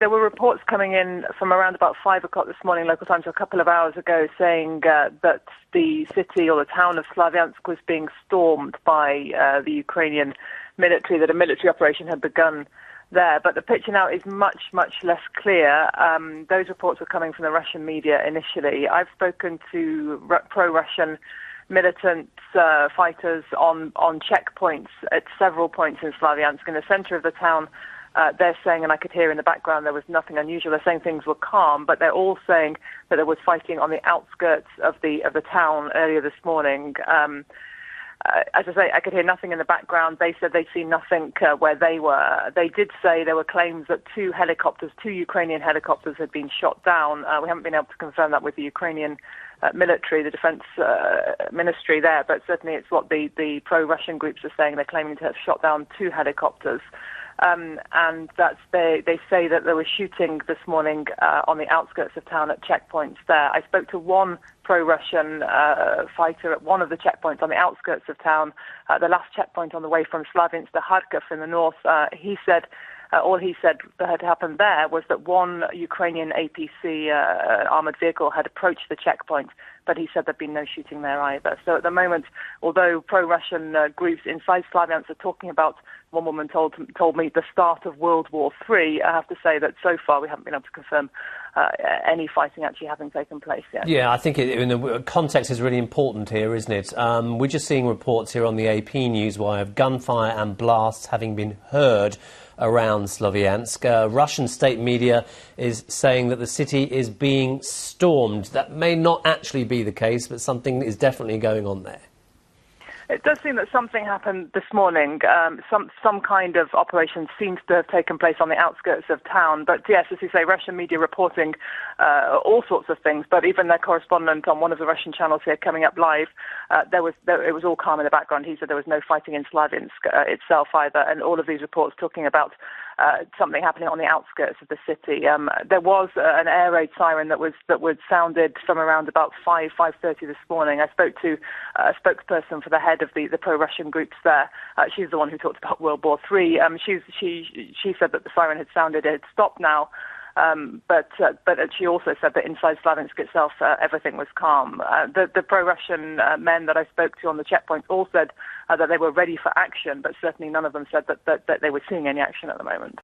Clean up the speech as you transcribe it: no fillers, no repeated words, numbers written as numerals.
there were reports coming in from around about 5 o'clock this morning, local time, so a couple of hours ago, saying that the city or the town of Sloviansk was being stormed by the Ukrainian military, that a military operation had begun there. But the picture now is much, much less clear. Those reports were coming from the Russian media initially. I've spoken to pro-Russian militant fighters on checkpoints at several points in Sloviansk. In the center of the town, they're saying, and I could hear in the background, there was nothing unusual. They're saying things were calm, but they're all saying that there was fighting on the outskirts of the town earlier this morning. As I say, I could hear nothing in the background. They said they'd seen nothing where they were. They did say there were claims that two Ukrainian helicopters had been shot down. We haven't been able to confirm that with the Ukrainian military, the defense ministry there, but certainly it's what the pro-Russian groups are saying. They're claiming to have shot down two helicopters. And they say that there was shooting this morning on the outskirts of town at checkpoints there. I spoke to one pro-Russian fighter at one of the checkpoints on the outskirts of town, the last checkpoint on the way from Sloviansk to Kharkiv in the north. He said all he said that had happened there was that one Ukrainian APC armoured vehicle had approached the checkpoint, but he said there'd been no shooting there either. So at the moment, although pro-Russian groups inside Sloviansk are talking about, one woman told me, the start of World War III, I have to say that so far we haven't been able to confirm any fighting actually having taken place yet. Yeah, I think the context is really important here, isn't it? We're just seeing reports here on the AP Newswire of gunfire and blasts having been heard around Sloviansk. Russian state media is saying that the city is being stormed. That may not actually be the case, but something is definitely going on there. It does seem that something happened this morning. Some kind of operation seems to have taken place on the outskirts of town. But yes, as you say, Russian media reporting all sorts of things. But even their correspondent on one of the Russian channels here coming up live, it was all calm in the background. He said there was no fighting in Sloviansk itself either. And all of these reports talking about something happening on the outskirts of the city. There was an air raid siren that was sounded from around about 5:30 this morning. I spoke to a spokesperson for the head of the pro-Russian groups there. She's the one who talked about World War III. She said that the siren had sounded, it had stopped now. But she also said that inside Sloviansk itself, everything was calm. The pro-Russian men that I spoke to on the checkpoint all said that they were ready for action, but certainly none of them said that they were seeing any action at the moment.